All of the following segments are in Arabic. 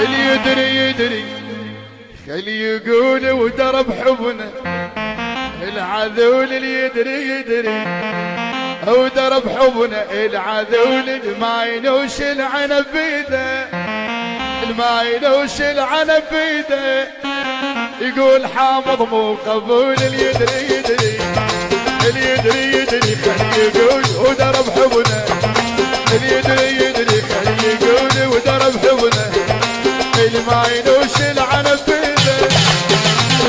اللي يدري يدري خلي يقول ودرب حبنا العذول اللي يدري يدري ودرب حبنا العذول ما ينوش العنب بيده ما ينوش العنب بيده يقول حامض مو قبول اللي يدري يدري اللي يدري يدري خلي يقول ودرب حبنا اللي يدري يدري خلي يقول ودرب حبنا اللي ما ينوش العنب بيده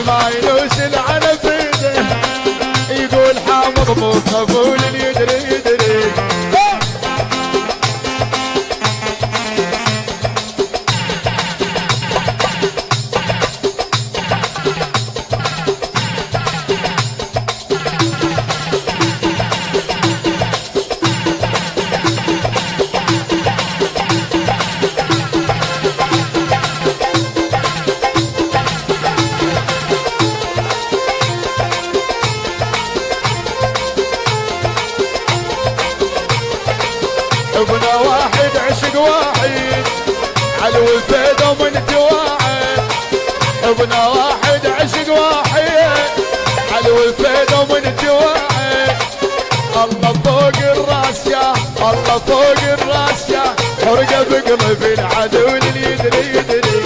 ما ينوش العنب بيده يقول حامض مو قبول اللي يدري يدري ابنا واحد عشق واحد علو الفيدا ومن تواعد ابنا واحد عشق واحد علو الفيدا ومن تواعد الله فوق الراس يا الله فوق الراس يا حرقه بقلب العدو اللي يدري يدري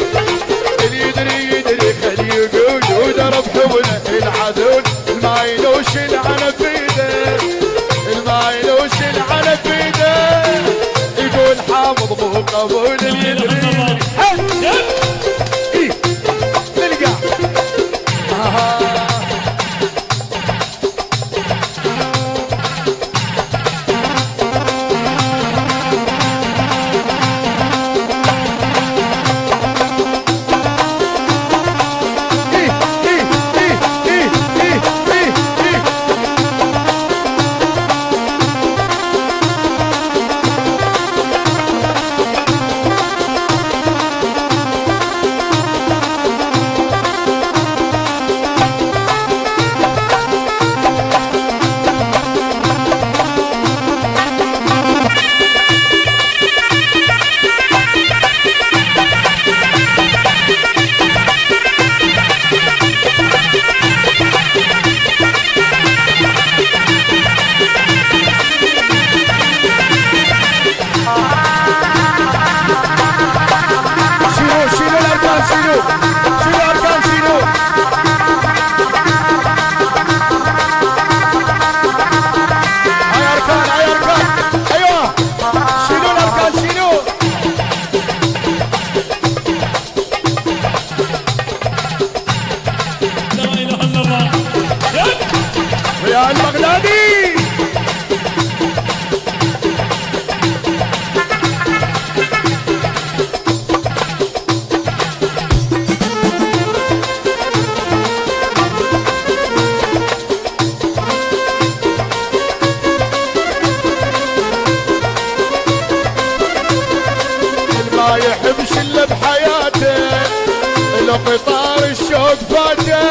اللي يدري يدري خلي يقول ودرب حبنا العدو ما ينوش العنب بيده ما ينوش العنب بيده يقول حامض مو قبول اللي يدري نلقى يا البغدادي ما يحبش الا بحياته لو قطار الشوق فاته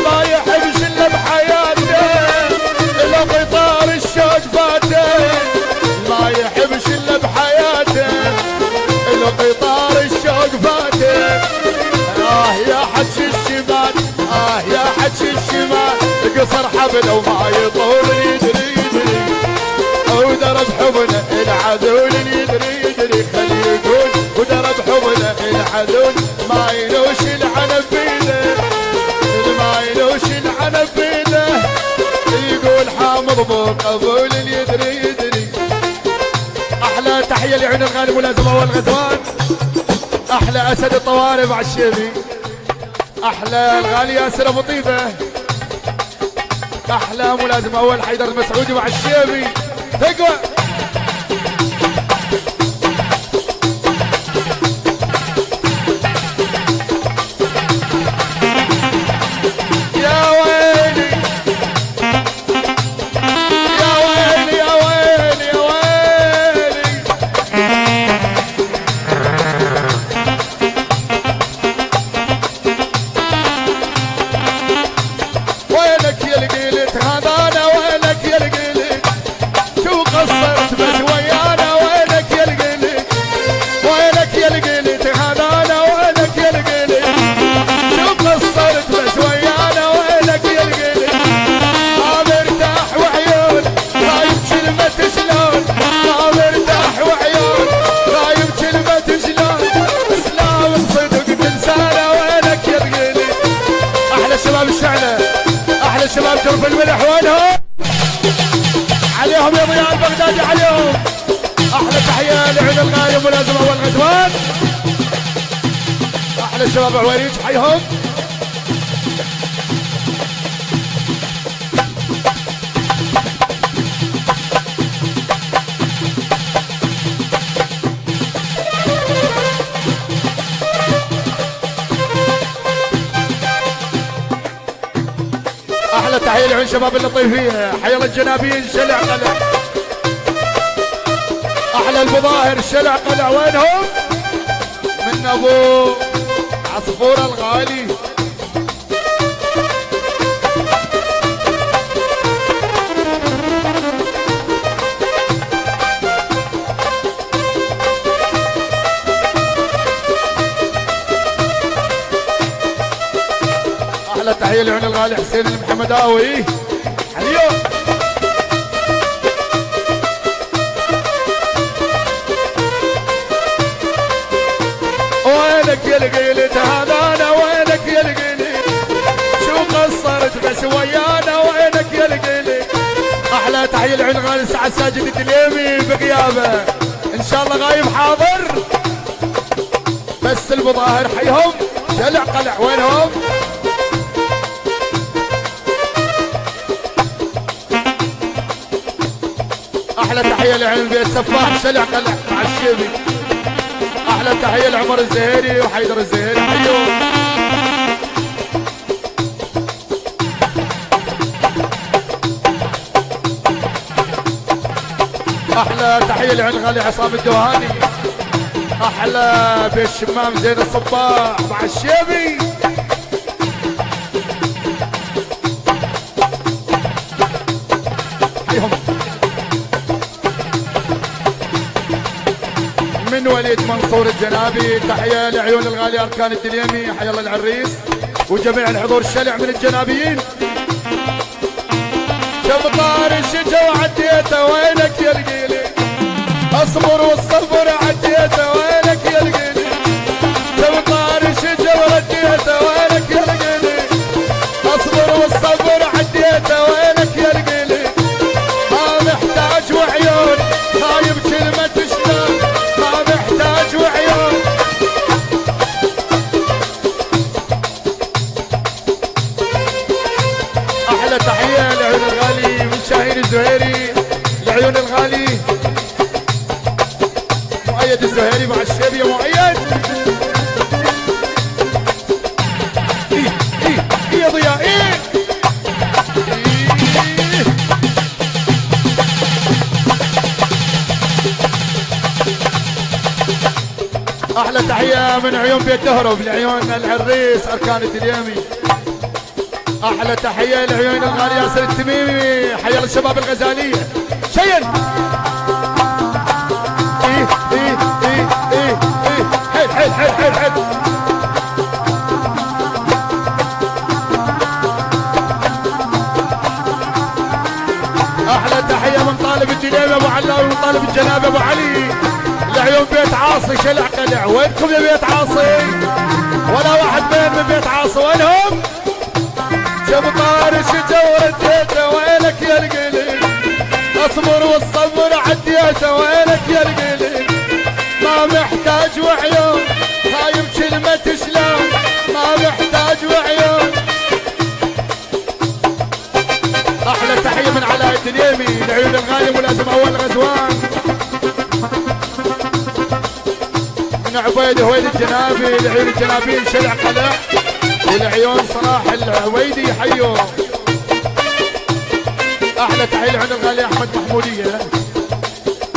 ما يحبش الا بحياته لو قطار الشوق فاته ما يحبش الا بحياته لو قطار الشوق فاته يا حج الشمال يا حج الشمال قصر حبل وما يطول يدري يدري ودرب حبنا العذول يدري يدري خلي يقول ودرب حبنا العذول ما ينوش العنب بيده ما ينوش العنب بيده يقول حامض مو قبول يدري يدري احلى تحيه لعين الغالي ملازمه والغزوان احلى اسد الطوارئ مع الشيبي احلى الغالي ياسر ابو طيبه احلى ملازم اول حيدر المسعودي مع الشيبي تقوى يا ويلي يا ويلي يا ويلي يا ويلي وينك يا القيلت هذا انا وينك يا القيلت شو قصة شباب جرف الملح وينهم؟ عليهم يا ضياء البغدادي عليهم. احلى تحيه لعين الغالي ملازم اول غزوان. احلى الشباب عويريج حيهم. احلى تحيه لعين شباب اللطيفيه. حي الله الجنابين شلع قلع. احلى المظاهر شلع قلع وينهم؟ من ابو عصفور الغالي. احلى تحيه لعين الغالي حسين المحمداوي. اليوم وينك يا القيلت هذا انا وينك يا القيلت شو قصرت بس ويانا وينك يا القيلت. احلى تحيه لعين الغالي سعد ساجد الدليمي بغيابه ان شاء الله غايب حاضر. بس المظاهر حيهم شلع قلع وينهم؟ احلى تحيه لعين البيت سفاح شلع قلع مع الشيبي. احلى تحيه لعمر الزهيري وحيدر الزهيري حيهم. احلى تحيه لعين الغالي عصام الدوهاني. احلى بيت الشمام زين الصباح مع الشيبي. حيهم. من وليد منصور الجنابي تحيه لعيون الغالي اركان الدليمي. حي الله العريس وجميع الحضور الشلع من الجنابيين. شمطار الشجا وعديته وينك يا القيلي اصبر والصبر عديته وينك يا القيلي. شمطار الشجا وعديته وينك يا القيلي اصبر والصبر عديته وينك يا القيلي. ما محتاج وعيون خايب كلمة شلون ما محتاج وعيون. احلى تحيه لعيون الغالي من شاهين الزهيري. لعيون الغالي مؤيد الزهيري مع الشيبي يا مؤيد. ايه يا ضياء ايه. احلى تحيه من عيون بيت دهرب لعيون العريس اركان الدليمي. احلى تحيه لعيون الغالي ياسر التميمي. حي الله الشباب الغزاليه شين. ايه ايه ايه ايه ايه حيل حيل حيل حيل حيل. احلى تحيه من طالب الدليمي ابو علاوي ومن طالب الجناب ابو علي. لعيون بيت عاصي شلع قلع وينكم يا بيت عاصي؟ ولا واحد من بيت عاصي وينهم؟ شمطار الشجا ورديته وينك يا القليل اصبر والصبر عديته وينك يا القليل. ما محتاج وعيون خايب كلمة شلون ما محتاج وعيون. احلى تحيه من علاء الدليمي لعيون الغالي ملازم اول غزوان. من عبيد هويد الجنابي لعيون الجنابين شلع قلع ولعيون صلاح العويدي حيو. احلى تحيه لعيون الغالي احمد محموديه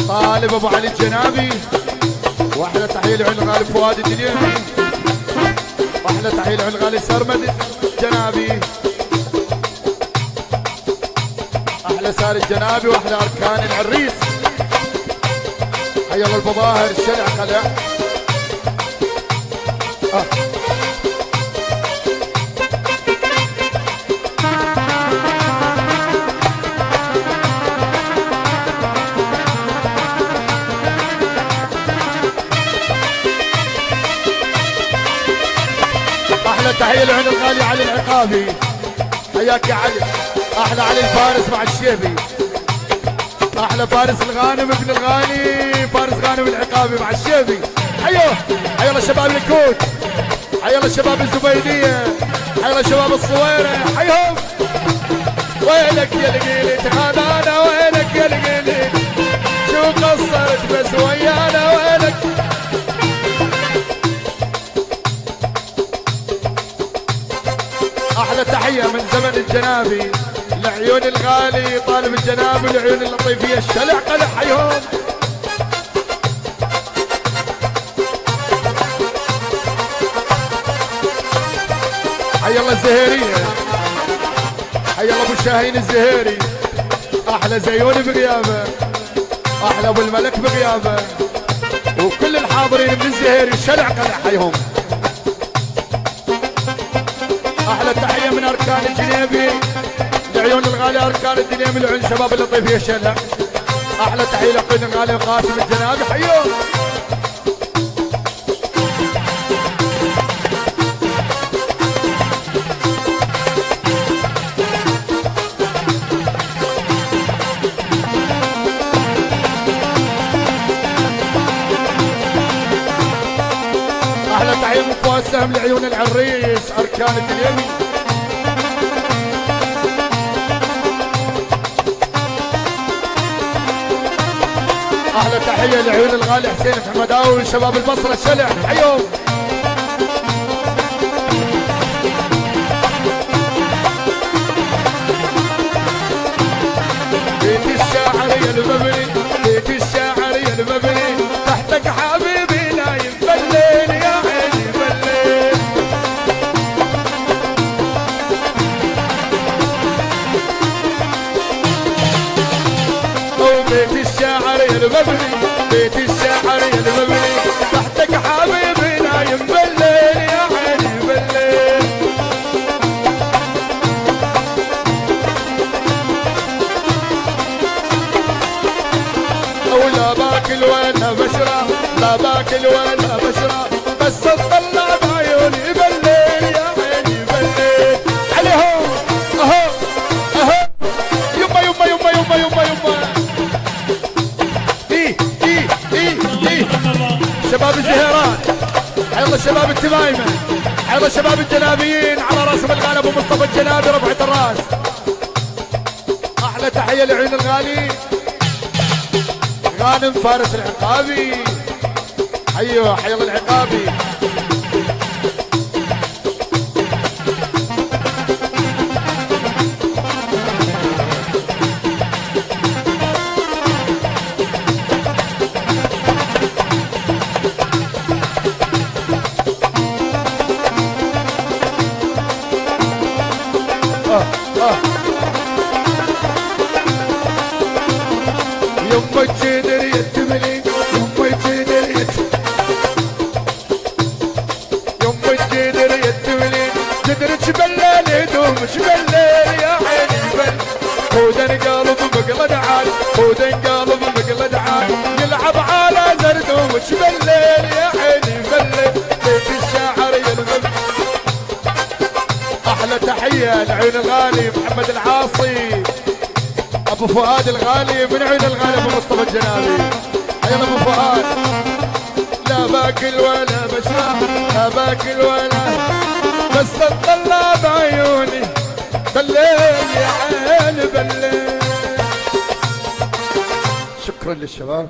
طالب ابو علي الجنابي. واحلى تحيه لعيون الغالي فؤاد الدليمي. واحلى تحيه لعيون الغالي سرمد الجنابي. احلى سار الجنابي واحلى اركان العريس. حي الله البظاهر شلع قلع. احلى تحيه لعين الغالي علي العقابي. حياك يا علي. احلى علي الفارس مع الشيبي، احلى فارس الغانم ابن الغاني، فارس غانم العقابي مع الشيبي. حيوه حي الله شباب الكوت، حي الله شباب الزبيديه، حي الله شباب الصويره، حيهم. وينك يا القيلي تخانانا، وينك يا القيلي شو قصرت بس ويانا، وينك. احلى تحيه من زمن الجنابي لعيون الغالي طالب الجناب والعيون اللطيفيه الشلع قلع. حيهم. حي الله الزهيريه، حي الله ابو شاهين الزهيري، احلى زيون بغيابه، احلى ابو الملك بغيابه، وكل الحاضرين من الزهيري الشلع قلع. حيهم. احلى تحيه من اركان الجنيبي لعيون الغالي اركان الدنيا من العيون شباب اللطيفيه الشلع. احلى تحيه لاخونا الغالي قاسم الجنابي. حيهم. احلى تحيه من فوق السهم لعيون العريس اركان الدنيا. احلى تحيه لعيون الغالي حسين حمداوي شباب البصره الشلع. حيهم. بيت الشاعري المبني، بيت الشاعري المبني تحتك حبيبي نايم بالليل يا عيني بالليل. وبيت الشاعري المبني، بيت الشاعري المبني تحتك حبيبي نايم بالليل يا عيني بالليل. ولا باكل ولا بشرة، لا باكل ولا بشرة بس تطلع بعيوني بالليل يا عيني بالليل. عليهم. اهو اهو يما يما يما يما يما يما. شباب الزهيران، حي الله شباب التمايمه، حي الله شباب الجنابيين على راسهم الغالي ابو مصطفى الجنابي رفعة الراس. احلى تحيه لعيون الغالي غانم فارس العقابي. ايوه حي الله العقابي. يما الجدر يتملي، يما الجدر يما الجدر يتملي، جدرك بالليل يدومش بالليل يا عيني بل. خودن قلب مقلد عال، خودن قلب مقلد عال يلعب على زردومش بالليل يا عيني بالليل. بيت الشاعر يلمم. احلى تحيه لعيون الغالي محمد العاصي ابو فؤاد الغالي من عيون الغالي ابو مصطفى الجنابي. حي ابو فؤاد. لا باكل ولا بشرب، لا باكل ولا بس تطلع بعيوني بالليل يا عيني بالليل. شكرا للشباب.